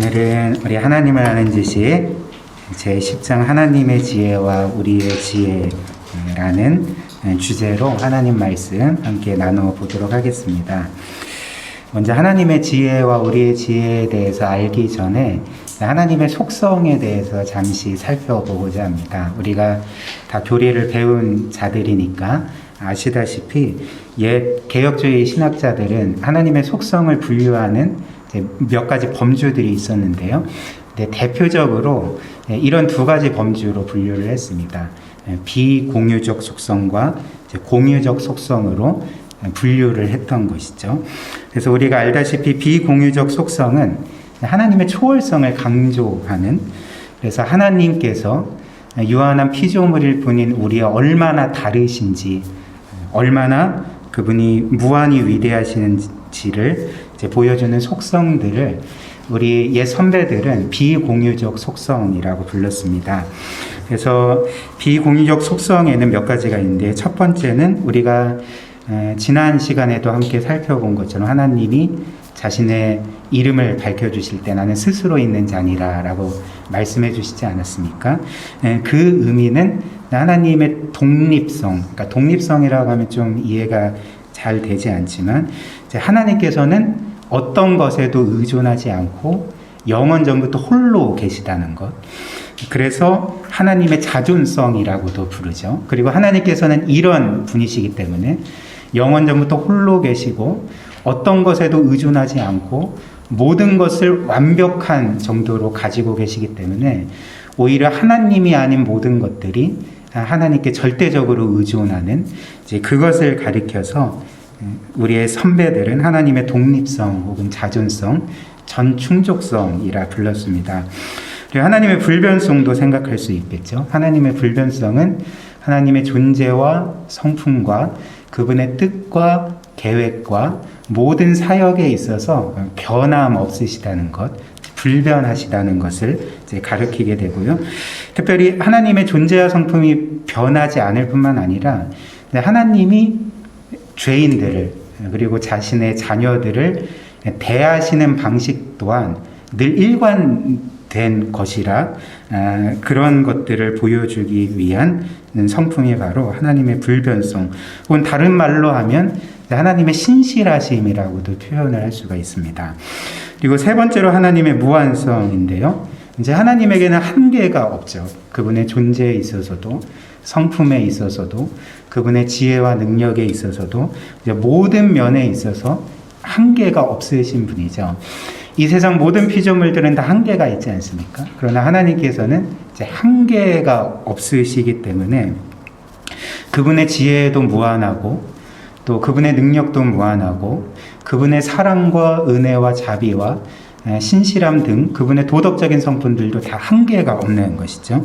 오늘은 우리 하나님을 아는 지식 제10장 하나님의 지혜와 우리의 지혜라는 주제로 하나님 말씀 함께 나누어 보도록 하겠습니다. 먼저 하나님의 지혜와 우리의 지혜에 대해서 알기 전에 하나님의 속성에 대해서 잠시 살펴보고자 합니다. 우리가 다 교리를 배운 자들이니까 아시다시피 옛 개혁주의 신학자들은 하나님의 속성을 분류하는 몇 가지 범주들이 있었는데요. 대표적으로 이런 두 가지 범주로 분류를 했습니다. 비공유적 속성과 공유적 속성으로 분류를 했던 것이죠. 그래서 우리가 알다시피 비공유적 속성은 하나님의 초월성을 강조하는, 그래서 하나님께서 유한한 피조물일 뿐인 우리와 얼마나 다르신지, 얼마나 그분이 무한히 위대하시는지를 보여주는 속성들을 우리 옛 선배들은 비공유적 속성이라고 불렀습니다. 그래서 비공유적 속성에는 몇 가지가 있는데, 첫 번째는 우리가 지난 시간에도 함께 살펴본 것처럼 하나님이 자신의 이름을 밝혀주실 때 나는 스스로 있는 자니라 라고 말씀해 주시지 않았습니까? 그 의미는 하나님의 독립성, 그러니까 독립성이라고 하면 좀 이해가 잘 되지 않지만, 하나님께서는 어떤 것에도 의존하지 않고 영원 전부터 홀로 계시다는 것. 그래서 하나님의 자존성이라고도 부르죠. 그리고 하나님께서는 이런 분이시기 때문에 영원 전부터 홀로 계시고 어떤 것에도 의존하지 않고 모든 것을 완벽한 정도로 가지고 계시기 때문에 오히려 하나님이 아닌 모든 것들이 하나님께 절대적으로 의존하는, 이제 그것을 가리켜서 우리의 선배들은 하나님의 독립성 혹은 자존성, 전충족성이라 불렀습니다. 그리고 하나님의 불변성도 생각할 수 있겠죠. 하나님의 불변성은 하나님의 존재와 성품과 그분의 뜻과 계획과 모든 사역에 있어서 변함 없으시다는 것, 불변하시다는 것을 이제 가리키게 되고요. 특별히 하나님의 존재와 성품이 변하지 않을 뿐만 아니라 하나님이 죄인들을 그리고 자신의 자녀들을 대하시는 방식 또한 늘 일관된 것이라 그런 것들을 보여주기 위한 성품이 바로 하나님의 불변성, 혹은 다른 말로 하면 하나님의 신실하심이라고도 표현을 할 수가 있습니다. 그리고 세 번째로 하나님의 무한성인데요. 이제 하나님에게는 한계가 없죠. 그분의 존재에 있어서도, 성품에 있어서도, 그분의 지혜와 능력에 있어서도, 이제 모든 면에 있어서 한계가 없으신 분이죠. 이 세상 모든 피조물들은 다 한계가 있지 않습니까? 그러나 하나님께서는 이제 한계가 없으시기 때문에 그분의 지혜도 무한하고 또 그분의 능력도 무한하고 그분의 사랑과 은혜와 자비와 신실함 등 그분의 도덕적인 성품들도 다 한계가 없는 것이죠.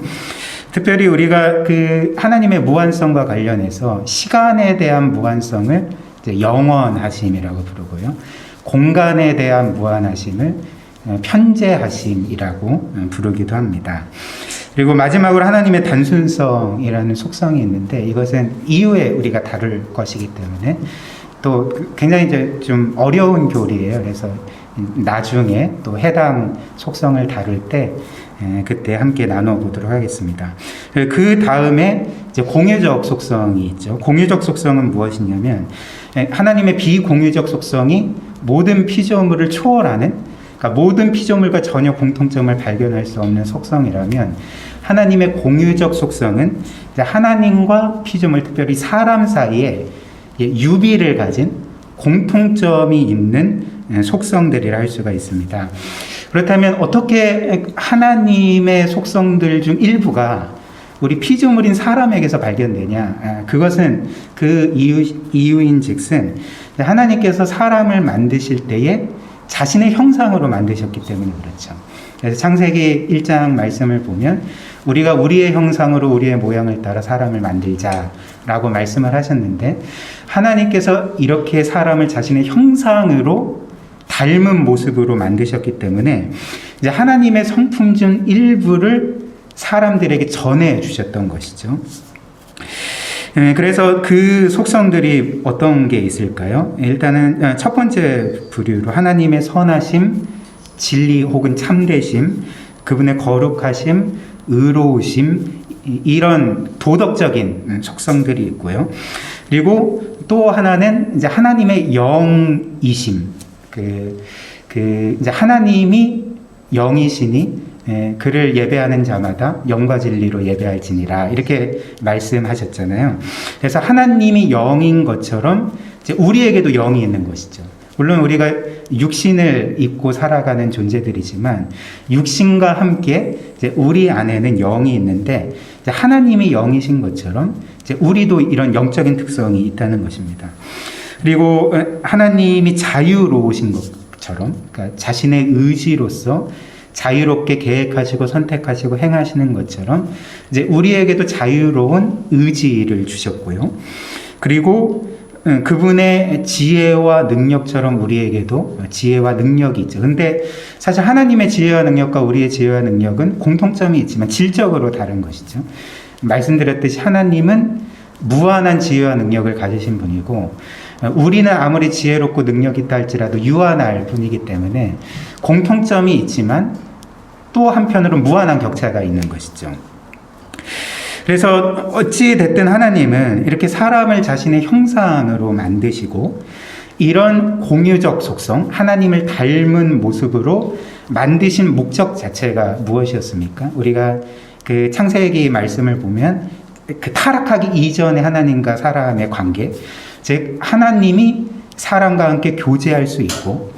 특별히 우리가 그 하나님의 무한성과 관련해서 시간에 대한 무한성을 이제 영원하심이라고 부르고요. 공간에 대한 무한하심을 편재하심이라고 부르기도 합니다. 그리고 마지막으로 하나님의 단순성이라는 속성이 있는데, 이것은 이후에 우리가 다룰 것이기 때문에 또 굉장히 이제 좀 어려운 교리예요. 그래서 나중에 또 해당 속성을 다룰 때 그때 함께 나눠 보도록 하겠습니다. 그 다음에 이제 공유적 속성이 있죠. 공유적 속성은 무엇이냐면 하나님의 비공유적 속성이 모든 피조물을 초월하는, 그러니까 모든 피조물과 전혀 공통점을 발견할 수 없는 속성이라면, 하나님의 공유적 속성은 하나님과 피조물, 특별히 사람 사이에 유비를 가진 공통점이 있는 속성들이라 할 수가 있습니다. 그렇다면 어떻게 하나님의 속성들 중 일부가 우리 피조물인 사람에게서 발견되냐? 그것은 그 이유인 즉슨 하나님께서 사람을 만드실 때에 자신의 형상으로 만드셨기 때문에 그렇죠. 그래서 창세기 1장 말씀을 보면 우리가 우리의 형상으로 우리의 모양을 따라 사람을 만들자라고 말씀을 하셨는데, 하나님께서 이렇게 사람을 자신의 형상으로 닮은 모습으로 만드셨기 때문에 이제 하나님의 성품 중 일부를 사람들에게 전해 주셨던 것이죠. 그래서 그 속성들이 어떤 게 있을까요? 일단은 첫 번째 부류로 하나님의 선하심, 진리 혹은 참되심, 그분의 거룩하심, 의로우심, 이런 도덕적인 속성들이 있고요. 그리고 또 하나는 이제 하나님의 영이심, 이제 하나님이 영이시니 그를 예배하는 자마다 영과 진리로 예배할지니라 이렇게 말씀하셨잖아요. 그래서 하나님이 영인 것처럼 이제 우리에게도 영이 있는 것이죠. 물론 우리가 육신을 입고 살아가는 존재들이지만 육신과 함께 이제 우리 안에는 영이 있는데 이제 하나님이 영이신 것처럼 이제 우리도 이런 영적인 특성이 있다는 것입니다. 그리고 하나님이 자유로우신 것처럼, 그러니까 자신의 의지로서 자유롭게 계획하시고 선택하시고 행하시는 것처럼 이제 우리에게도 자유로운 의지를 주셨고요. 그리고 그분의 지혜와 능력처럼 우리에게도 지혜와 능력이 있죠. 근데 사실 하나님의 지혜와 능력과 우리의 지혜와 능력은 공통점이 있지만 질적으로 다른 것이죠. 말씀드렸듯이 하나님은 무한한 지혜와 능력을 가지신 분이고 우리는 아무리 지혜롭고 능력이 있다 할지라도 유한할 뿐이기 때문에 공통점이 있지만 또 한편으로 무한한 격차가 있는 것이죠. 그래서 어찌 됐든 하나님은 이렇게 사람을 자신의 형상으로 만드시고 이런 공유적 속성, 하나님을 닮은 모습으로 만드신 목적 자체가 무엇이었습니까? 우리가 그 창세기 말씀을 보면 그 타락하기 이전의 하나님과 사람의 관계, 즉 하나님이 사람과 함께 교제할 수 있고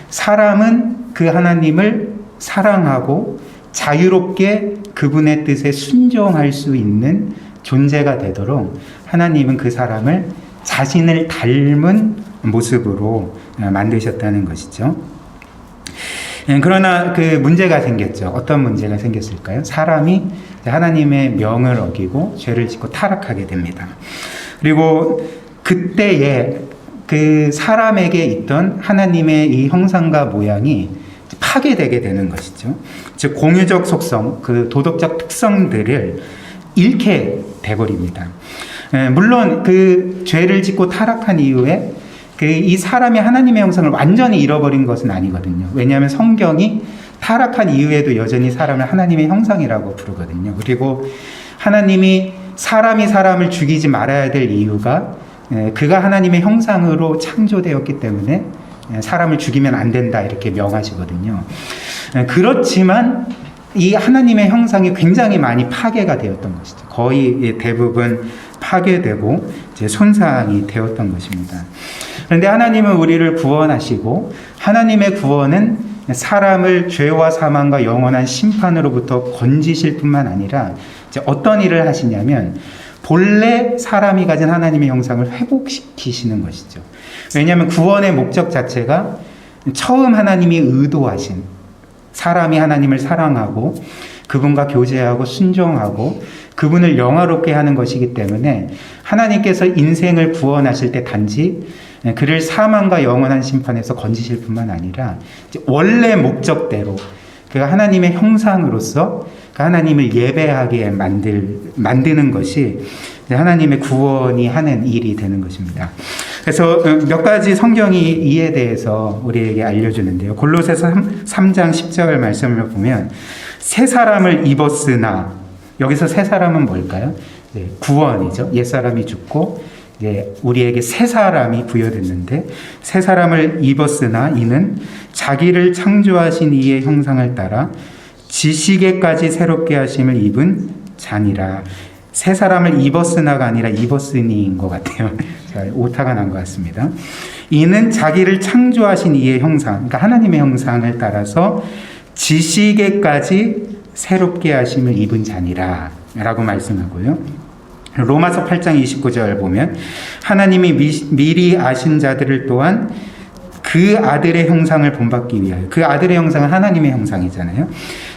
사람은 그 하나님을 사랑하고 자유롭게 그분의 뜻에 순종할 수 있는 존재가 되도록 하나님은 그 사람을 자신을 닮은 모습으로 만드셨다는 것이죠. 그러나 그 문제가 생겼죠. 어떤 문제가 생겼을까요? 사람이 하나님의 명을 어기고 죄를 짓고 타락하게 됩니다. 그리고 그때에 그 사람에게 있던 하나님의 이 형상과 모양이 파괴되게 되는 것이죠. 즉 공유적 속성, 그 도덕적 특성들을 잃게 돼버립니다. 물론 그 죄를 짓고 타락한 이후에 이 사람이 하나님의 형상을 완전히 잃어버린 것은 아니거든요. 왜냐하면 성경이 타락한 이후에도 여전히 사람을 하나님의 형상이라고 부르거든요. 그리고 하나님이 사람이 사람을 죽이지 말아야 될 이유가 그가 하나님의 형상으로 창조되었기 때문에 사람을 죽이면 안 된다 이렇게 명하시거든요. 그렇지만 이 하나님의 형상이 굉장히 많이 파괴가 되었던 것이죠. 거의 대부분 파괴되고 이제 손상이 되었던 것입니다. 그런데 하나님은 우리를 구원하시고 하나님의 구원은 사람을 죄와 사망과 영원한 심판으로부터 건지실 뿐만 아니라 이제 어떤 일을 하시냐면 본래 사람이 가진 하나님의 형상을 회복시키시는 것이죠. 왜냐하면 구원의 목적 자체가 처음 하나님이 의도하신 사람이 하나님을 사랑하고 그분과 교제하고 순종하고 그분을 영화롭게 하는 것이기 때문에 하나님께서 인생을 구원하실 때 단지 그를 사망과 영원한 심판에서 건지실 뿐만 아니라 원래 목적대로 그 하나님의 형상으로서 그 하나님을 예배하게 만드는 것이 하나님의 구원이 하는 일이 되는 것입니다. 그래서 몇 가지 성경이 이에 대해서 우리에게 알려주는데요. 골로새서 3장 10절 말씀을 보면 새 사람을 입었으나, 여기서 새 사람은 뭘까요? 구원이죠. 옛사람이 죽고 우리에게 새 사람이 부여됐는데 새 사람을 입었으나 이는 자기를 창조하신 이의 형상을 따라 지식에까지 새롭게 하심을 입은 자니라. 새 사람을 입었으나가 아니라 입었으니인 것 같아요. 제가 오타가 난 것 같습니다. 이는 자기를 창조하신 이의 형상, 그러니까 하나님의 형상을 따라서 지식에까지 새롭게 하심을 입은 자니라 라고 말씀하고요. 로마서 8장 29절 보면 하나님이 미리 아신 자들을 또한 그 아들의 형상을 본받기 위하여, 그 아들의 형상은 하나님의 형상이잖아요.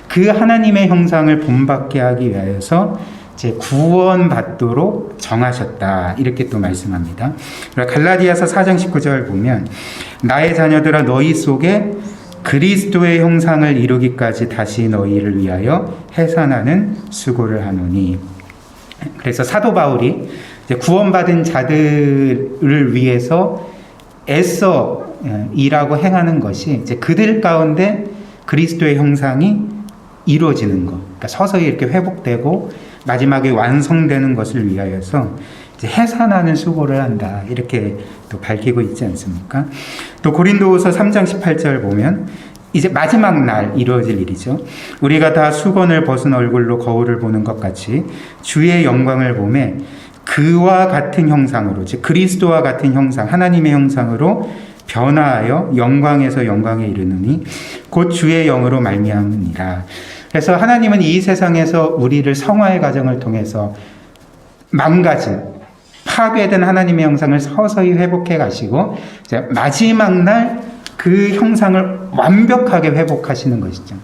그 하나님의 형상을 본받게 하기 위하여서 구원받도록 정하셨다 이렇게 또 말씀합니다. 갈라디아서 4장 19절 보면 나의 자녀들아 너희 속에 그리스도의 형상을 이루기까지 다시 너희를 위하여 해산하는 수고를 하노니. 그래서 사도 바울이 구원받은 자들을 위해서 애써 일하고 행하는 것이 이제 그들 가운데 그리스도의 형상이 이루어지는 것, 그러니까 서서히 이렇게 회복되고 마지막에 완성되는 것을 위하여서 이제 해산하는 수고를 한다, 이렇게 또 밝히고 있지 않습니까? 또 고린도후서 3장 18절 보면 이제 마지막 날 이루어질 일이죠. 우리가 다 수건을 벗은 얼굴로 거울을 보는 것 같이 주의 영광을 보매 그와 같은 형상으로, 즉 그리스도와 같은 형상, 하나님의 형상으로 변화하여 영광에서 영광에 이르느니 곧 주의 영으로 말미암으니라. 그래서 하나님은 이 세상에서 우리를 성화의 과정을 통해서 망가진, 파괴된 하나님의 형상을 서서히 회복해 가시고 이제 마지막 날 그 형상을 완벽하게 회복하시는 것이죠.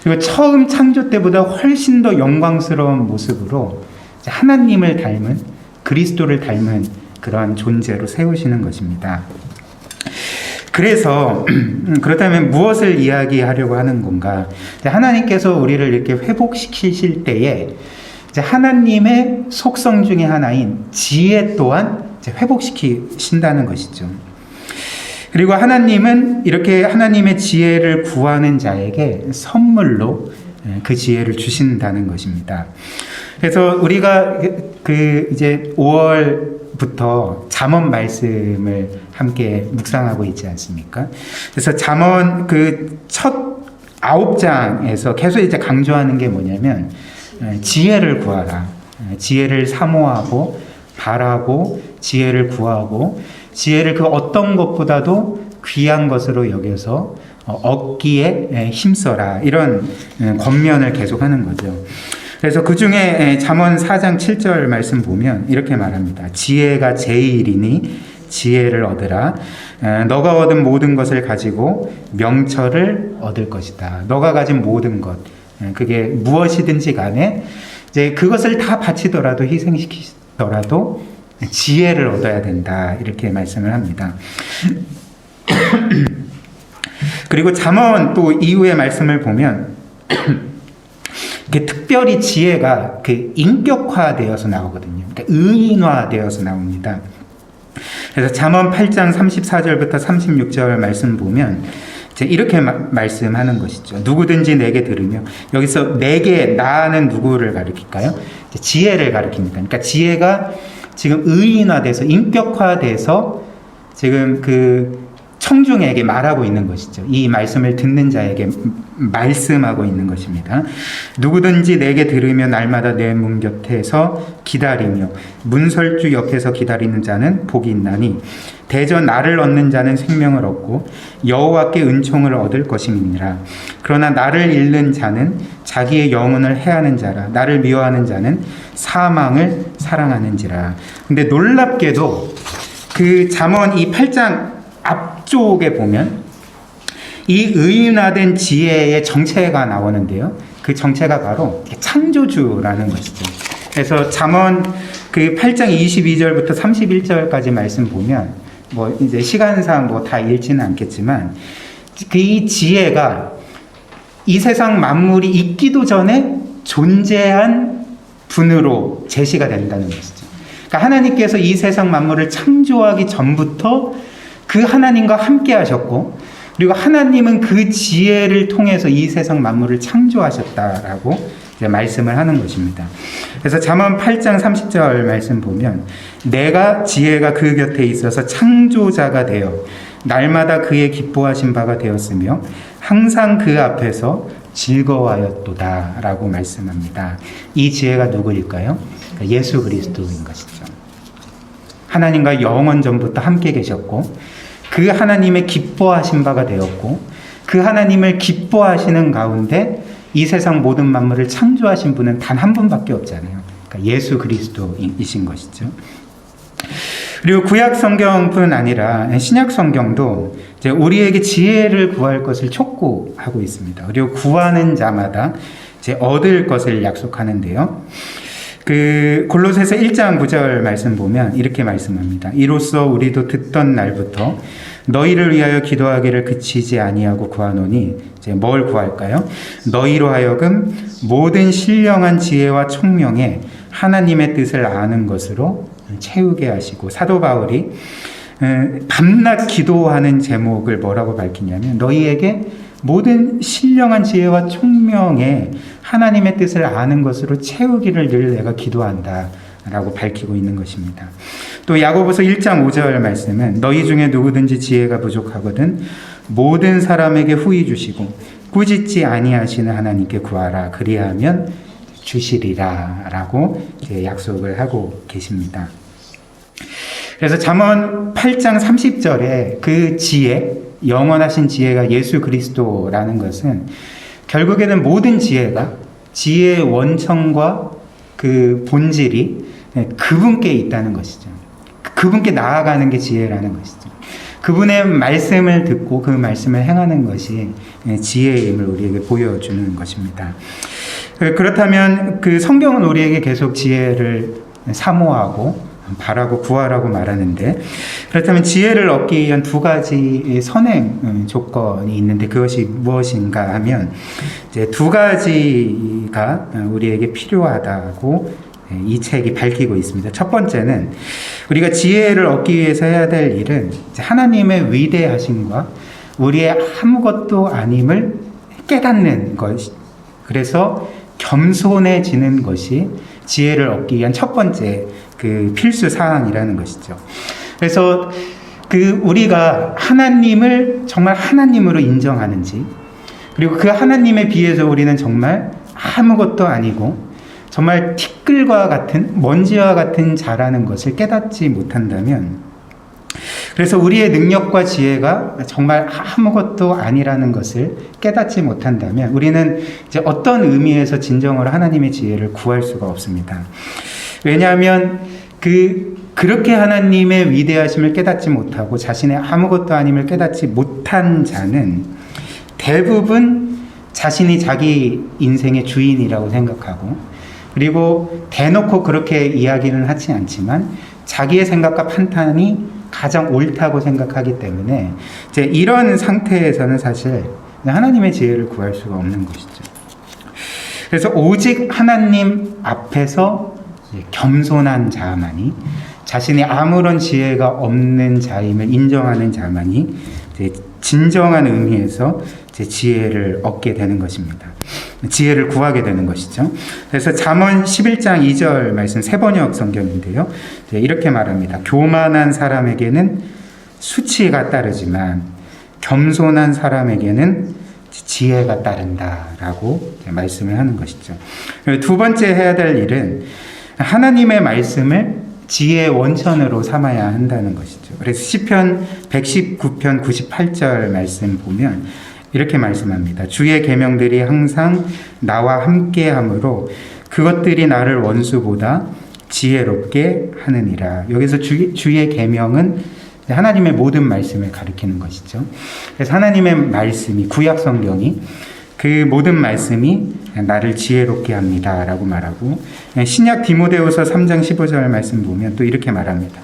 그리고 처음 창조 때보다 훨씬 더 영광스러운 모습으로 하나님을 닮은, 그리스도를 닮은 그러한 존재로 세우시는 것입니다. 그래서 그렇다면 무엇을 이야기하려고 하는 건가? 하나님께서 우리를 이렇게 회복시키실 때에 이제 하나님의 속성 중에 하나인 지혜 또한 이제 회복시키신다는 것이죠. 그리고 하나님은 이렇게 하나님의 지혜를 구하는 자에게 선물로 그 지혜를 주신다는 것입니다. 그래서 우리가 이제 5월부터 잠언 말씀을 함께 묵상하고 있지 않습니까? 그래서 잠언 첫 9장에서 계속 이제 강조하는 게 뭐냐면 지혜를 구하라. 지혜를 사모하고 바라고 지혜를 구하고 지혜를 그 어떤 것보다도 귀한 것으로 여겨서 얻기에 힘써라. 이런 권면을 계속하는 거죠. 그래서 그 중에 잠언 4장 7절 말씀 보면 이렇게 말합니다. 지혜가 제일이니 지혜를 얻으라. 너가 얻은 모든 것을 가지고 명철을 얻을 것이다. 너가 가진 모든 것, 그게 무엇이든지 간에 이제 그것을 다 바치더라도 희생시키더라도 지혜를 얻어야 된다, 이렇게 말씀을 합니다. 그리고 잠언 또 이후의 말씀을 보면 특별히 지혜가 인격화되어서 나오거든요. 그러니까 의인화되어서 나옵니다. 그래서 잠언 8장 34절부터 36절 말씀 보면 이렇게 말씀하는 것이죠. 누구든지 내게 들으며, 여기서 내게, 나는 누구를 가리킬까요? 지혜를 가리킵니다. 그러니까 지혜가 지금 의인화돼서 인격화돼서 지금 청중에게 말하고 있는 것이죠. 이 말씀을 듣는 자에게 말씀하고 있는 것입니다. 누구든지 내게 들으며 날마다 내 문 곁에서 기다리며 문설주 옆에서 기다리는 자는 복이 있나니 대저 나를 얻는 자는 생명을 얻고 여호와께 은총을 얻을 것임이니라. 그러나 나를 잃는 자는 자기의 영혼을 해하는 자라. 나를 미워하는 자는 사망을 사랑하는지라. 근데 놀랍게도 그 잠언 이 8장 앞쪽에 보면 이 의인화된 지혜의 정체가 나오는데요. 그 정체가 바로 창조주라는 것이죠. 그래서 잠언 8장 22절부터 31절까지 말씀 보면 이제 시간상 다 읽지는 않겠지만 이 지혜가 이 세상 만물이 있기도 전에 존재한 분으로 제시가 된다는 것이죠. 그러니까 하나님께서 이 세상 만물을 창조하기 전부터 그 하나님과 함께 하셨고, 그리고 하나님은 그 지혜를 통해서 이 세상 만물을 창조하셨다라고 이제 말씀을 하는 것입니다. 그래서 잠언 8장 30절 말씀 보면 내가 지혜가 그 곁에 있어서 창조자가 되어 날마다 그의 기뻐하신 바가 되었으며 항상 그 앞에서 즐거워하였도다 라고 말씀합니다. 이 지혜가 누구일까요? 예수 그리스도인 것이죠. 하나님과 영원 전부터 함께 계셨고 그 하나님의 기뻐하신 바가 되었고 그 하나님을 기뻐하시는 가운데 이 세상 모든 만물을 창조하신 분은 단 한 분밖에 없잖아요. 그러니까 예수 그리스도이신 것이죠. 그리고 구약 성경뿐 아니라 신약 성경도 이제 우리에게 지혜를 구할 것을 촉구하고 있습니다. 그리고 구하는 자마다 이제 얻을 것을 약속하는데요. 골로새서 1장 9절 말씀 보면 이렇게 말씀합니다. 이로써 우리도 듣던 날부터 너희를 위하여 기도하기를 그치지 아니하고 구하노니 이제 뭘 구할까요? 너희로 하여금 모든 신령한 지혜와 총명에 하나님의 뜻을 아는 것으로 채우게 하시고, 사도 바울이 밤낮 기도하는 제목을 뭐라고 밝히냐면 너희에게 모든 신령한 지혜와 총명에 하나님의 뜻을 아는 것으로 채우기를 늘 내가 기도한다 라고 밝히고 있는 것입니다. 또 야고보서 1장 5절 말씀은 너희 중에 누구든지 지혜가 부족하거든 모든 사람에게 후히 주시고 꾸짖지 아니하시는 하나님께 구하라 그리하면 주시리라 라고 약속을 하고 계십니다. 그래서 잠언 8장 30절에 그 지혜, 영원하신 지혜가 예수 그리스도라는 것은 결국에는 모든 지혜가 지혜의 원천과 그 본질이 그분께 있다는 것이죠. 그분께 나아가는 게 지혜라는 것이죠. 그분의 말씀을 듣고 그 말씀을 행하는 것이 지혜의 힘을 우리에게 보여주는 것입니다. 그렇다면 그 성경은 우리에게 계속 지혜를 사모하고 바라고 구하라고 말하는데, 그렇다면 지혜를 얻기 위한 두 가지 선행 조건이 있는데 그것이 무엇인가 하면 이제 두 가지가 우리에게 필요하다고 이 책이 밝히고 있습니다. 첫 번째는 우리가 지혜를 얻기 위해서 해야 될 일은 하나님의 위대하심과 우리의 아무것도 아님을 깨닫는 것, 그래서 겸손해지는 것이 지혜를 얻기 위한 첫 번째 그 필수 사항이라는 것이죠. 그래서 그 우리가 하나님을 정말 하나님으로 인정하는지, 그리고 그 하나님에 비해서 우리는 정말 아무것도 아니고 정말 티끌과 같은 먼지와 같은 자라는 것을 깨닫지 못한다면, 그래서 우리의 능력과 지혜가 정말 아무것도 아니라는 것을 깨닫지 못한다면 우리는 이제 어떤 의미에서 진정으로 하나님의 지혜를 구할 수가 없습니다. 왜냐하면 그렇게 하나님의 위대하심을 깨닫지 못하고 자신의 아무것도 아님을 깨닫지 못한 자는 대부분 자신이 자기 인생의 주인이라고 생각하고, 그리고 대놓고 그렇게 이야기는 하지 않지만 자기의 생각과 판단이 가장 옳다고 생각하기 때문에 이제 이런 상태에서는 사실 하나님의 지혜를 구할 수가 없는 것이죠. 그래서 오직 하나님 앞에서 겸손한 자만이, 자신이 아무런 지혜가 없는 자임을 인정하는 자만이 진정한 의미에서 지혜를 얻게 되는 것입니다. 지혜를 구하게 되는 것이죠. 그래서 잠언 11장 2절 말씀 세번역 성경인데요. 이렇게 말합니다. 교만한 사람에게는 수치가 따르지만 겸손한 사람에게는 지혜가 따른다라고 말씀을 하는 것이죠. 두 번째 해야 될 일은 하나님의 말씀을 지혜의 원천으로 삼아야 한다는 것이죠. 그래서 시편 119편 98절 말씀 보면 이렇게 말씀합니다. 주의 계명들이 항상 나와 함께함으로 그것들이 나를 원수보다 지혜롭게 하느니라. 여기서 주의 계명은 하나님의 모든 말씀을 가리키는 것이죠. 그래서 하나님의 말씀이, 구약 성경이 그 모든 말씀이 나를 지혜롭게 합니다 라고 말하고, 신약 디모데후서 3장 15절 말씀 보면 또 이렇게 말합니다.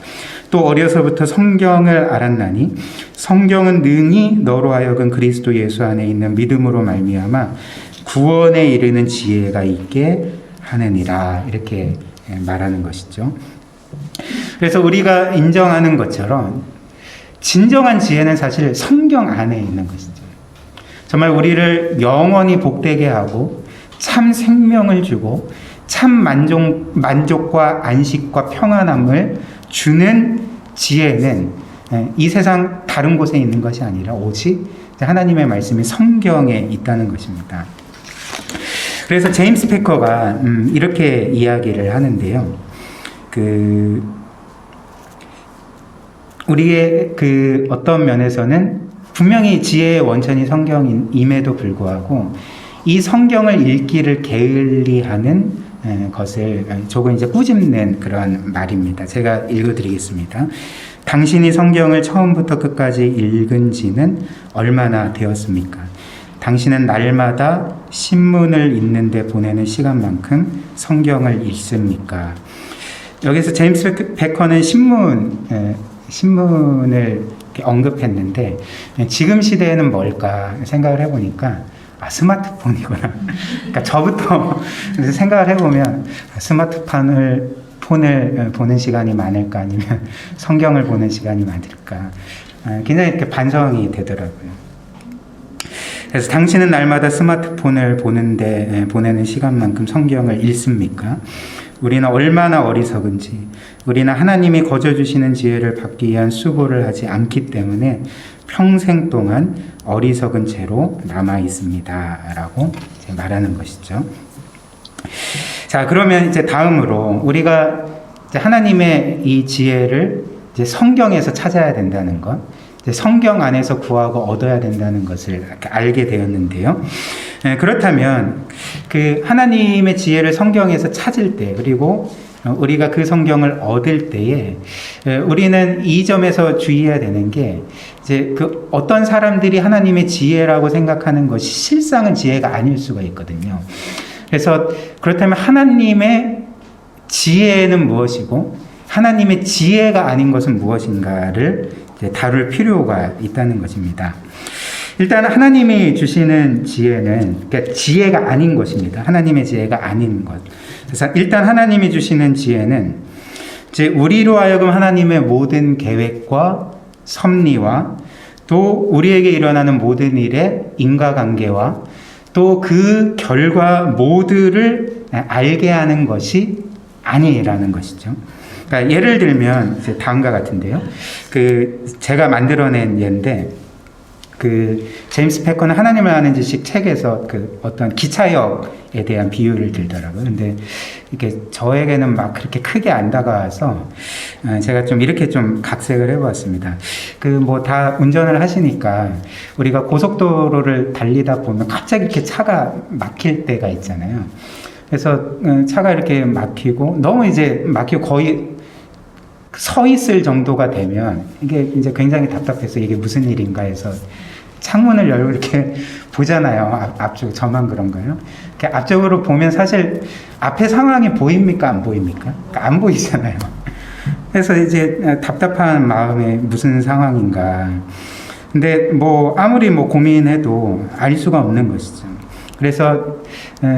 또 어려서부터 성경을 알았나니 성경은 능히 너로 하여금 그리스도 예수 안에 있는 믿음으로 말미암아 구원에 이르는 지혜가 있게 하느니라, 이렇게 말하는 것이죠. 그래서 우리가 인정하는 것처럼 진정한 지혜는 사실 성경 안에 있는 것이죠. 정말 우리를 영원히 복되게 하고 참 생명을 주고 참 만족과 안식과 평안함을 주는 지혜는 이 세상 다른 곳에 있는 것이 아니라 오직 하나님의 말씀이 성경에 있다는 것입니다. 그래서 제임스 패커가 이렇게 이야기를 하는데요. 우리의 어떤 면에서는 분명히 지혜의 원천이 성경임에도 불구하고 이 성경을 읽기를 게을리하는 것을 조금 이제 꾸짖는 그런 말입니다. 제가 읽어드리겠습니다. 당신이 성경을 처음부터 끝까지 읽은 지는 얼마나 되었습니까? 당신은 날마다 신문을 읽는데 보내는 시간만큼 성경을 읽습니까? 여기서 제임스 베커는 신문을 언급했는데 지금 시대에는 뭘까 생각을 해보니까 스마트폰이구나. 그러니까 저부터 생각을 해보면 스마트폰을 보는 시간이 많을까 아니면 성경을 보는 시간이 많을까, 굉장히 이렇게 반성이 되더라고요. 그래서 당신은 날마다 스마트폰을 보는데 보내는 시간만큼 성경을 읽습니까? 우리는 얼마나 어리석은지, 우리는 하나님이 거저 주시는 지혜를 받기 위한 수고를 하지 않기 때문에 평생 동안 어리석은 채로 남아 있습니다. 라고 이제 말하는 것이죠. 자, 그러면 이제 다음으로 우리가 이제 하나님의 이 지혜를 이제 성경에서 찾아야 된다는 것, 이제 성경 안에서 구하고 얻어야 된다는 것을 알게 되었는데요. 그렇다면 그 하나님의 지혜를 성경에서 찾을 때, 그리고 우리가 그 성경을 얻을 때에 우리는 이 점에서 주의해야 되는 게, 이제 그 어떤 사람들이 하나님의 지혜라고 생각하는 것이 실상은 지혜가 아닐 수가 있거든요. 그래서 그렇다면 하나님의 지혜는 무엇이고 하나님의 지혜가 아닌 것은 무엇인가를 다룰 필요가 있다는 것입니다. 일단 하나님이 주시는 지혜는, 그러니까 지혜가 아닌 것입니다. 하나님의 지혜가 아닌 것. 그래서 일단 하나님이 주시는 지혜는 이제 우리로 하여금 하나님의 모든 계획과 섭리와 또 우리에게 일어나는 모든 일의 인과관계와 또 그 결과 모두를 알게 하는 것이 아니라는 것이죠. 그러니까 예를 들면 이제 다음과 같은데요. 제가 만들어낸 예인데, 제임스 패커는 하나님을 아는 지식 책에서 어떤 기차역에 대한 비유를 들더라고요. 근데 이게 저에게는 막 그렇게 크게 안 다가와서 제가 좀 이렇게 좀 각색을 해보았습니다. 다 운전을 하시니까 우리가 고속도로를 달리다 보면 갑자기 이렇게 차가 막힐 때가 있잖아요. 그래서 차가 이렇게 막히고 너무 이제 막히고 거의 서 있을 정도가 되면 이게 이제 굉장히 답답해서 이게 무슨 일인가 해서 창문을 열고 이렇게 보잖아요. 앞쪽, 저만 그런가요? 이렇게 앞쪽으로 보면 사실 앞에 상황이 보입니까? 안 보입니까? 그러니까 안 보이잖아요. 그래서 이제 답답한 마음에 무슨 상황인가. 근데 아무리 고민해도 알 수가 없는 것이죠. 그래서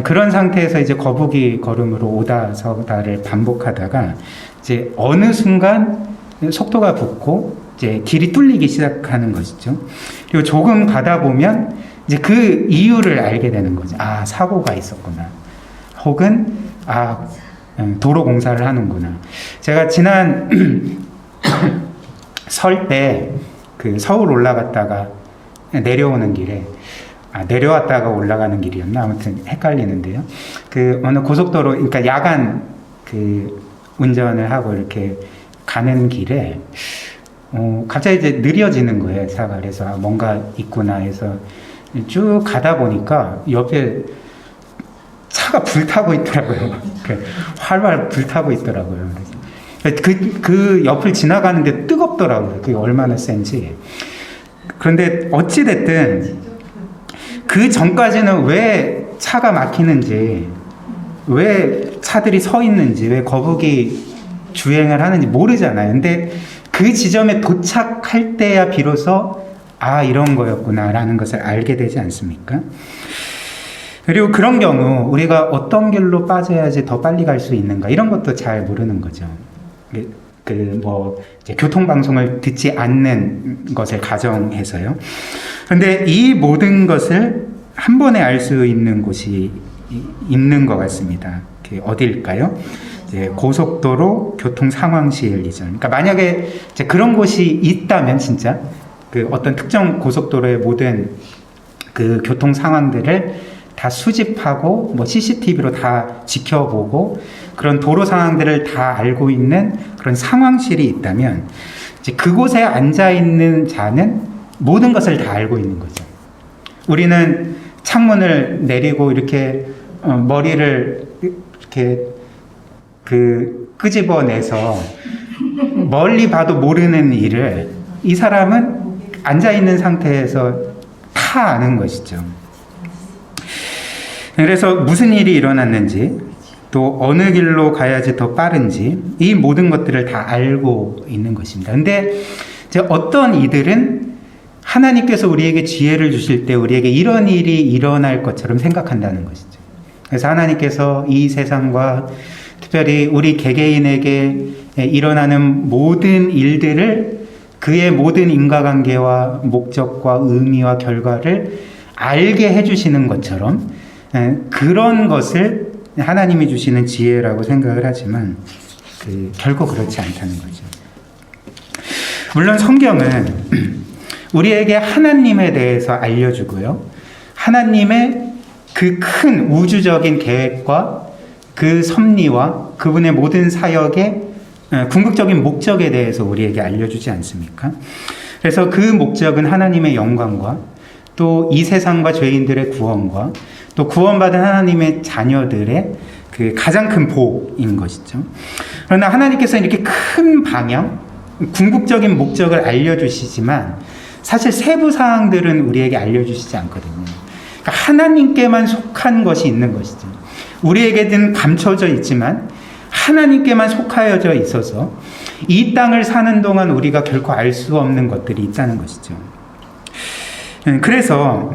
그런 상태에서 이제 거북이 걸음으로 오다 서다를 반복하다가 이제 어느 순간 속도가 붙고 이제 길이 뚫리기 시작하는 것이죠. 그리고 조금 가다 보면 이제 그 이유를 알게 되는 거죠. 아, 사고가 있었구나. 혹은 도로 공사를 하는구나. 제가 지난 설 때 서울 올라갔다가 내려오는 길에 내려왔다가 올라가는 길이었나? 아무튼 헷갈리는데요. 어느 고속도로, 그러니까 야간 운전을 하고 이렇게 가는 길에 갑자기 이제 느려지는 거예요, 차가. 그래서 뭔가 있구나 해서 쭉 가다 보니까 옆에 차가 불타고 있더라고요. 활활 불타고 있더라고요. 그 옆을 지나가는데 뜨겁더라고요. 그게 얼마나 센지. 그런데 어찌됐든 그 전까지는 왜 차가 막히는지, 왜 차들이 서 있는지, 왜 거북이 주행을 하는지 모르잖아요. 근데 그 지점에 도착할 때야 비로소 이런 거였구나라는 것을 알게 되지 않습니까? 그리고 그런 경우 우리가 어떤 길로 빠져야지 더 빨리 갈 수 있는가, 이런 것도 잘 모르는 거죠. 이제 교통방송을 듣지 않는 것을 가정해서요. 그런데 이 모든 것을 한 번에 알 수 있는 곳이 있는 것 같습니다. 어디일까요? 이제 고속도로 교통 상황실이죠. 그러니까 만약에 이제 그런 곳이 있다면 진짜 어떤 특정 고속도로의 모든 교통 상황들을 다 수집하고 CCTV로 다 지켜보고 그런 도로 상황들을 다 알고 있는 그런 상황실이 있다면 이제 그곳에 앉아 있는 자는 모든 것을 다 알고 있는 거죠. 우리는 창문을 내리고 이렇게 머리를 이렇게 끄집어내서 멀리 봐도 모르는 일을 이 사람은 앉아 있는 상태에서 다 아는 것이죠. 그래서 무슨 일이 일어났는지, 또 어느 길로 가야지 더 빠른지, 이 모든 것들을 다 알고 있는 것입니다. 근데 이제 어떤 이들은 하나님께서 우리에게 지혜를 주실 때 우리에게 이런 일이 일어날 것처럼 생각한다는 것이죠. 그래서 하나님께서 이 세상과 특별히 우리 개개인에게 일어나는 모든 일들을 그의 모든 인과관계와 목적과 의미와 결과를 알게 해주시는 것처럼 그런 것을 하나님이 주시는 지혜라고 생각을 하지만 결코 그렇지 않다는 거죠. 물론 성경은 우리에게 하나님에 대해서 알려주고요. 하나님의 그 큰 우주적인 계획과 그 섭리와 그분의 모든 사역의 궁극적인 목적에 대해서 우리에게 알려주지 않습니까? 그래서 그 목적은 하나님의 영광과 또 이 세상과 죄인들의 구원과 또 구원받은 하나님의 자녀들의 그 가장 큰 복인 것이죠. 그러나 하나님께서 이렇게 큰 방향, 궁극적인 목적을 알려주시지만 사실 세부 사항들은 우리에게 알려주시지 않거든요. 그러니까 하나님께만 속한 것이 있는 것이죠. 우리에게는 감춰져 있지만 하나님께만 속하여져 있어서 이 땅을 사는 동안 우리가 결코 알 수 없는 것들이 있다는 것이죠. 그래서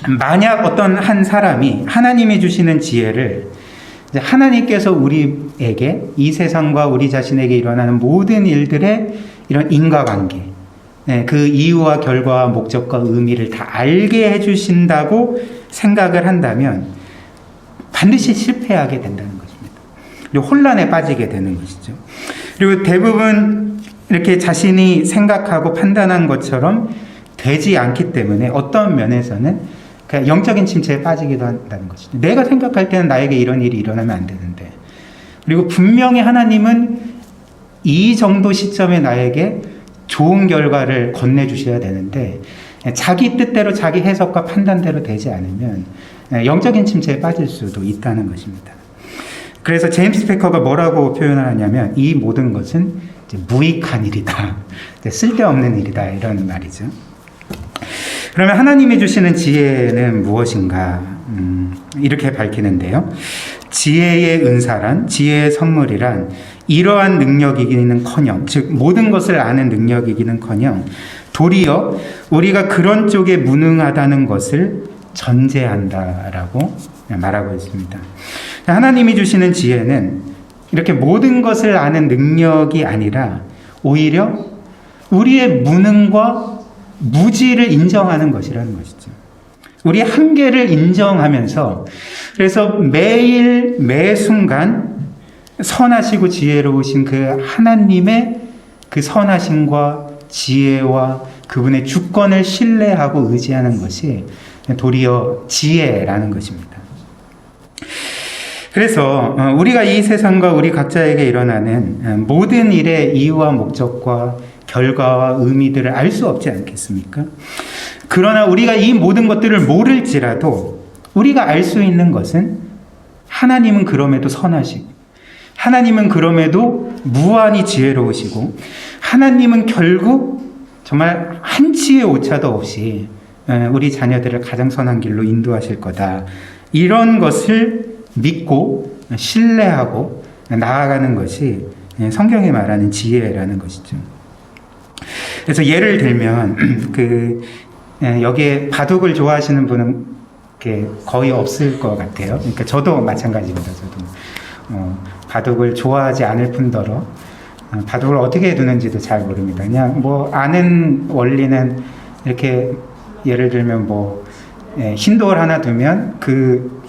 만약 어떤 한 사람이 하나님이 주시는 지혜를 하나님께서 우리에게 이 세상과 우리 자신에게 일어나는 모든 일들의 이런 인과관계, 그 이유와 결과와 목적과 의미를 다 알게 해주신다고 생각을 한다면 반드시 실패하게 된다는 것입니다. 그리고 혼란에 빠지게 되는 것이죠. 그리고 대부분 이렇게 자신이 생각하고 판단한 것처럼 되지 않기 때문에 어떤 면에서는 그냥 영적인 침체에 빠지기도 한다는 것이죠. 내가 생각할 때는 나에게 이런 일이 일어나면 안 되는데, 그리고 분명히 하나님은 이 정도 시점에 나에게 좋은 결과를 건네주셔야 되는데 자기 뜻대로 자기 해석과 판단대로 되지 않으면 영적인 침체에 빠질 수도 있다는 것입니다. 그래서 제임스 패커가 뭐라고 표현을 하냐면 이 모든 것은 이제 무익한 일이다, 쓸데없는 일이다, 이런 말이죠. 그러면 하나님이 주시는 지혜는 무엇인가? 이렇게 밝히는데요. 지혜의 은사란, 지혜의 선물이란 이러한 능력이기는커녕, 즉 모든 것을 아는 능력이기는커녕 도리어 우리가 그런 쪽에 무능하다는 것을 전제한다라고 말하고 있습니다. 하나님이 주시는 지혜는 이렇게 모든 것을 아는 능력이 아니라 오히려 우리의 무능과 무지를 인정하는 것이라는 것이죠. 우리의 한계를 인정하면서 그래서 매일 매 순간 선하시고 지혜로우신 그 하나님의 그 선하심과 지혜와 그분의 주권을 신뢰하고 의지하는 것이 도리어 지혜라는 것입니다. 그래서 우리가 이 세상과 우리 각자에게 일어나는 모든 일의 이유와 목적과 결과와 의미들을 알 수 없지 않겠습니까? 그러나 우리가 이 모든 것들을 모를지라도 우리가 알 수 있는 것은 하나님은 그럼에도 선하시고 하나님은 그럼에도 무한히 지혜로우시고 하나님은 결국 정말 한치의 오차도 없이 우리 자녀들을 가장 선한 길로 인도하실 거다. 이런 것을 믿고 신뢰하고 나아가는 것이 성경이 말하는 지혜라는 것이죠. 그래서 예를 들면 여기에 바둑을 좋아하시는 분은 거의 없을 것 같아요. 그러니까 저도 마찬가지입니다. 저도 바둑을 좋아하지 않을 뿐더러 바둑을 어떻게 두는지도 잘 모릅니다. 그냥 아는 원리는 이렇게 예를 들면 흰 돌 하나 두면 그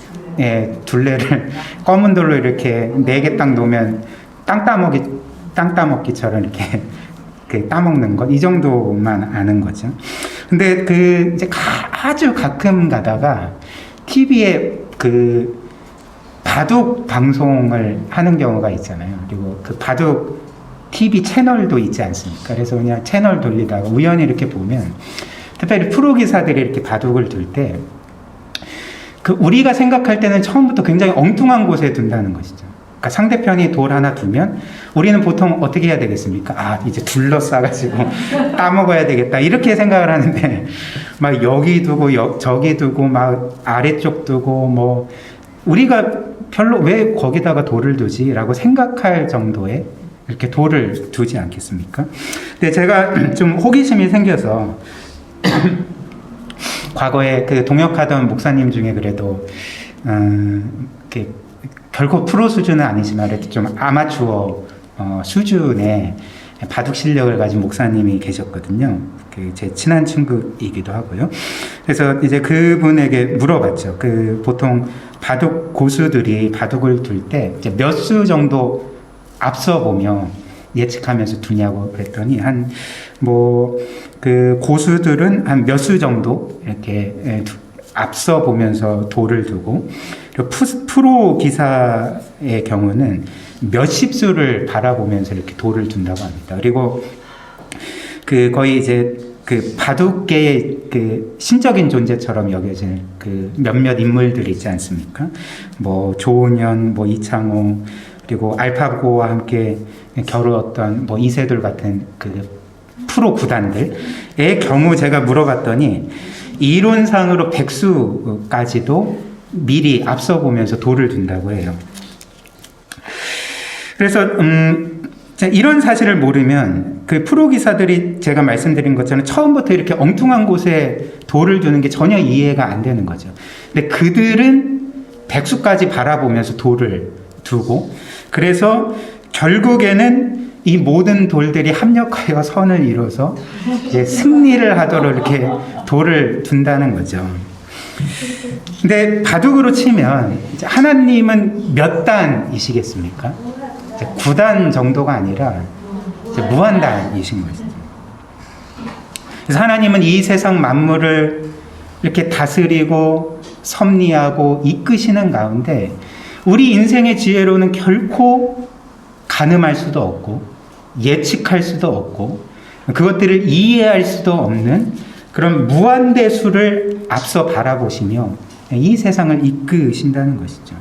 둘레를 검은 돌로 이렇게 4개 딱 놓으면 땅 따먹기처럼 이렇게 따먹는 것, 이 정도만 아는 거죠. 근데 이제 아주 가끔 가다가 TV에 바둑 방송을 하는 경우가 있잖아요. 그리고 그 바둑 TV 채널도 있지 않습니까? 그래서 그냥 채널 돌리다가 우연히 이렇게 보면 특별히 프로 기사들이 이렇게 바둑을 둘 때 우리가 생각할 때는 처음부터 굉장히 엉뚱한 곳에 둔다는 것이죠. 그러니까 상대편이 돌 하나 두면 우리는 보통 어떻게 해야 되겠습니까? 이제 둘러싸가지고 따먹어야 되겠다, 이렇게 생각을 하는데 막 여기 두고 저기 두고 막 아래쪽 두고 우리가 별로 왜 거기다가 돌을 두지? 라고 생각할 정도의 이렇게 돌을 두지 않겠습니까? 근데 제가 좀 호기심이 생겨서 과거에 동역하던 목사님 중에 그래도 결코 프로 수준은 아니지만 좀 아마추어 수준의 바둑 실력을 가진 목사님이 계셨거든요. 제 친한 친구이기도 하고요. 그래서 이제 그분에게 물어봤죠. 보통 바둑 고수들이 바둑을 둘 때 몇 수 정도 앞서 보며 예측하면서 두냐고 그랬더니 고수들은 한 몇 수 정도 이렇게 앞서 보면서 돌을 두고, 그리고 프로 기사의 경우는 몇십 수를 바라보면서 이렇게 돌을 둔다고 합니다. 그리고 거의 이제 바둑계의 신적인 존재처럼 여겨질 몇몇 인물들이 있지 않습니까? 조은현, 이창호, 그리고 알파고와 함께 겨루었던 이세돌 같은 프로 구단들의 경우 제가 물어봤더니 이론상으로 100수까지도 미리 앞서 보면서 돌을 둔다고 해요. 그래서 이런 사실을 모르면 프로 기사들이 제가 말씀드린 것처럼 처음부터 이렇게 엉뚱한 곳에 돌을 두는 게 전혀 이해가 안 되는 거죠. 근데 그들은 100수까지 바라보면서 돌을 두고, 그래서 결국에는 이 모든 돌들이 합력하여 선을 이뤄서 이제 승리를 하도록 이렇게 돌을 둔다는 거죠. 근데 바둑으로 치면 하나님은 몇 단이시겠습니까? 9단 정도가 아니라 무한단이신 거죠. 그래서 하나님은 이 세상 만물을 이렇게 다스리고 섭리하고 이끄시는 가운데 우리 인생의 지혜로는 결코 가늠할 수도 없고 예측할 수도 없고 그것들을 이해할 수도 없는 그런 무한대수를 앞서 바라보시며 이 세상을 이끄신다는 것이죠.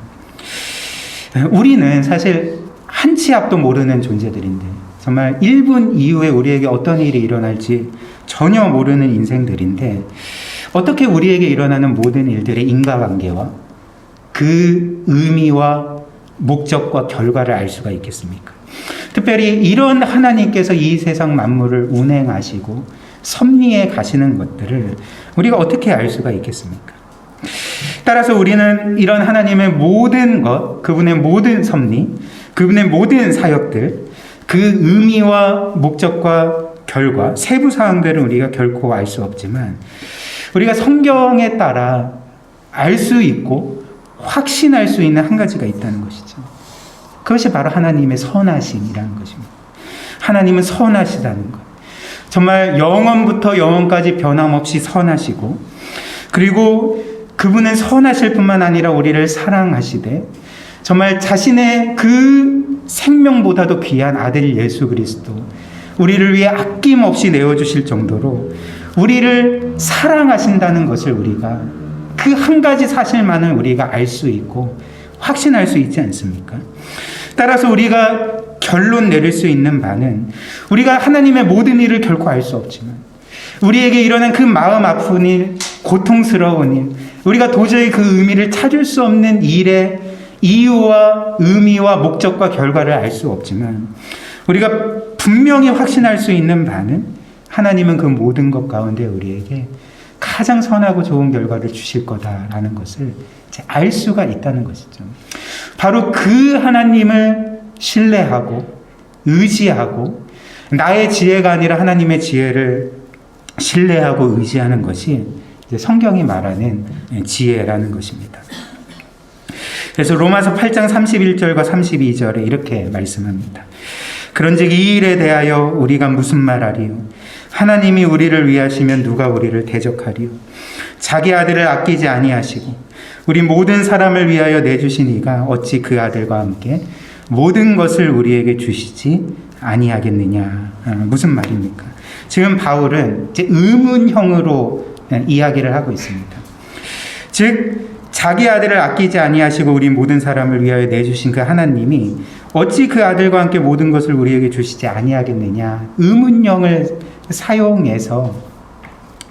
우리는 사실 한 치 앞도 모르는 존재들인데 정말 1분 이후에 우리에게 어떤 일이 일어날지 전혀 모르는 인생들인데 어떻게 우리에게 일어나는 모든 일들의 인과관계와 그 의미와 목적과 결과를 알 수가 있겠습니까? 특별히 이런 하나님께서 이 세상 만물을 운행하시고 섭리해 가시는 것들을 우리가 어떻게 알 수가 있겠습니까? 따라서 우리는 이런 하나님의 모든 것, 그분의 모든 섭리, 그분의 모든 사역들, 그 의미와 목적과 결과, 세부 사항들은 우리가 결코 알 수 없지만 우리가 성경에 따라 알 수 있고 확신할 수 있는 한 가지가 있다는 것이죠. 그것이 바로 하나님의 선하심이라는 것입니다. 하나님은 선하시다는 것. 정말 영원부터 영원까지 변함없이 선하시고, 그리고 그분은 선하실 뿐만 아니라 우리를 사랑하시되 정말 자신의 그 생명보다도 귀한 아들 예수 그리스도, 우리를 위해 아낌없이 내어주실 정도로 우리를 사랑하신다는 것을 우리가 그 한 가지 사실만을 우리가 알 수 있고 확신할 수 있지 않습니까? 따라서 우리가 결론 내릴 수 있는 바는 우리가 하나님의 모든 일을 결코 알 수 없지만 우리에게 일어난 그 마음 아픈 일, 고통스러운 일, 우리가 도저히 그 의미를 찾을 수 없는 일의 이유와 의미와 목적과 결과를 알 수 없지만 우리가 분명히 확신할 수 있는 바는 하나님은 그 모든 것 가운데 우리에게 가장 선하고 좋은 결과를 주실 거다라는 것을 알 수가 있다는 것이죠. 바로 그 하나님을 신뢰하고 의지하고 나의 지혜가 아니라 하나님의 지혜를 신뢰하고 의지하는 것이 성경이 말하는 지혜라는 것입니다. 그래서 로마서 8장 31절과 32절에 이렇게 말씀합니다. 그런즉 이 일에 대하여 우리가 무슨 말하리요? 하나님이 우리를 위하시면 누가 우리를 대적하리요? 자기 아들을 아끼지 아니하시고 우리 모든 사람을 위하여 내주신 이가 어찌 그 아들과 함께 모든 것을 우리에게 주시지 아니하겠느냐. 무슨 말입니까? 지금 바울은 이제 의문형으로 이야기를 하고 있습니다. 즉 자기 아들을 아끼지 아니하시고 우리 모든 사람을 위하여 내주신 그 하나님이 어찌 그 아들과 함께 모든 것을 우리에게 주시지 아니하겠느냐. 의문형을 사용해서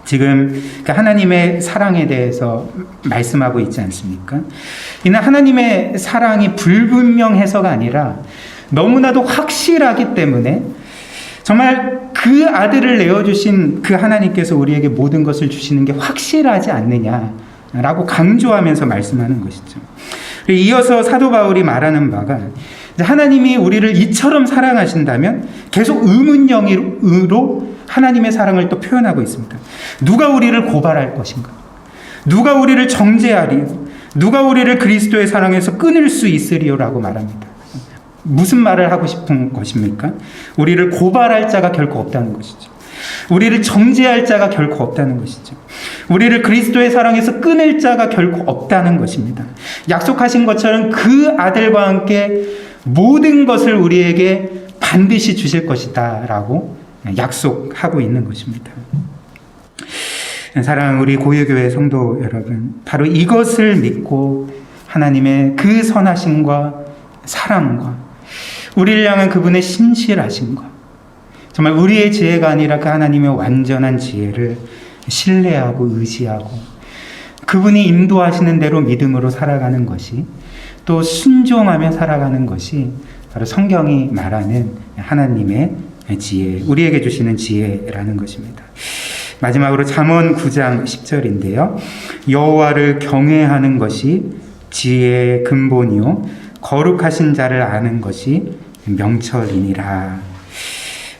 지금 그 하나님의 사랑에 대해서 말씀하고 있지 않습니까? 이는 하나님의 사랑이 불분명해서가 아니라 너무나도 확실하기 때문에 정말 그 아들을 내어주신 그 하나님께서 우리에게 모든 것을 주시는 게 확실하지 않느냐라고 강조하면서 말씀하는 것이죠. 이어서 사도 바울이 말하는 바가 하나님이 우리를 이처럼 사랑하신다면 계속 의문형으로 하나님의 사랑을 또 표현하고 있습니다. 누가 우리를 고발할 것인가? 누가 우리를 정죄하리요? 누가 우리를 그리스도의 사랑에서 끊을 수 있으리요라고 말합니다. 무슨 말을 하고 싶은 것입니까? 우리를 고발할 자가 결코 없다는 것이죠. 우리를 정죄할 자가 결코 없다는 것이죠. 우리를 그리스도의 사랑에서 끊을 자가 결코 없다는 것입니다. 약속하신 것처럼 그 아들과 함께 모든 것을 우리에게 반드시 주실 것이다 라고 약속하고 있는 것입니다. 사랑하는 우리 고유교회 성도 여러분, 바로 이것을 믿고 하나님의 그 선하심과 사랑과 우리를 향한 그분의 신실하심과 정말 우리의 지혜가 아니라 그 하나님의 완전한 지혜를 신뢰하고 의지하고 그분이 인도하시는 대로 믿음으로 살아가는 것이, 또 순종하며 살아가는 것이 바로 성경이 말하는 하나님의 지혜, 우리에게 주시는 지혜라는 것입니다. 마지막으로 잠언 9장 10절인데요. 여호와를 경외하는 것이 지혜의 근본이요 거룩하신 자를 아는 것이 명철이니라.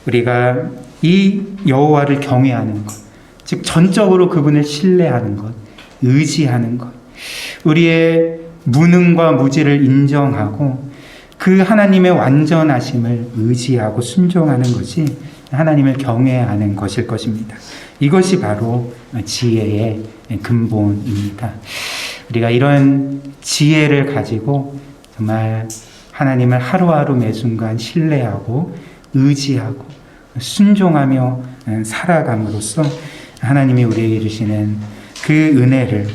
우리가 이 여호와를 경외하는 것, 즉 전적으로 그분을 신뢰하는 것, 의지하는 것, 우리의 무능과 무지를 인정하고 그 하나님의 완전하심을 의지하고 순종하는 것이 하나님을 경외하는 것일 것입니다. 이것이 바로 지혜의 근본입니다. 우리가 이런 지혜를 가지고 정말 하나님을 하루하루 매 순간 신뢰하고 의지하고 순종하며 살아감으로써 하나님이 우리에게 주시는 그 은혜를,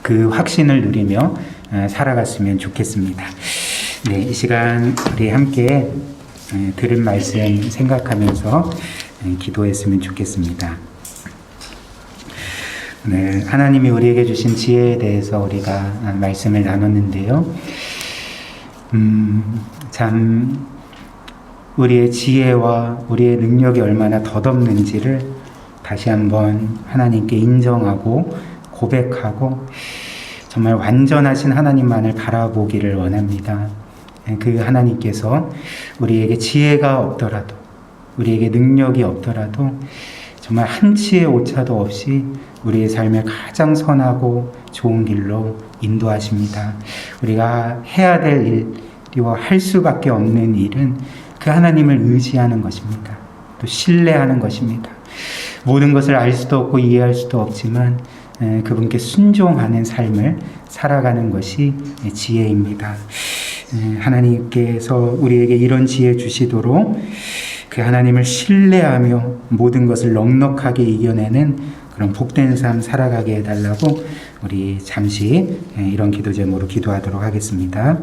그 확신을 누리며 살아갔으면 좋겠습니다. 네, 이 시간 우리 함께 들은 말씀 생각하면서 기도했으면 좋겠습니다. 네, 하나님이 우리에게 주신 지혜에 대해서 우리가 말씀을 나눴는데요. 참 우리의 지혜와 우리의 능력이 얼마나 덧없는지를 다시 한번 하나님께 인정하고 고백하고 정말 완전하신 하나님만을 바라보기를 원합니다. 그 하나님께서 우리에게 지혜가 없더라도, 우리에게 능력이 없더라도 정말 한치의 오차도 없이 우리의 삶을 가장 선하고 좋은 길로 인도하십니다. 우리가 해야 될 일이와 할 수밖에 없는 일은 그 하나님을 의지하는 것입니다. 또 신뢰하는 것입니다. 모든 것을 알 수도 없고 이해할 수도 없지만 그분께 순종하는 삶을 살아가는 것이 지혜입니다. 하나님께서 우리에게 이런 지혜 주시도록 그 하나님을 신뢰하며 모든 것을 넉넉하게 이겨내는 그런 복된 삶 살아가게 해달라고 우리 잠시 이런 기도 제목으로 기도하도록 하겠습니다.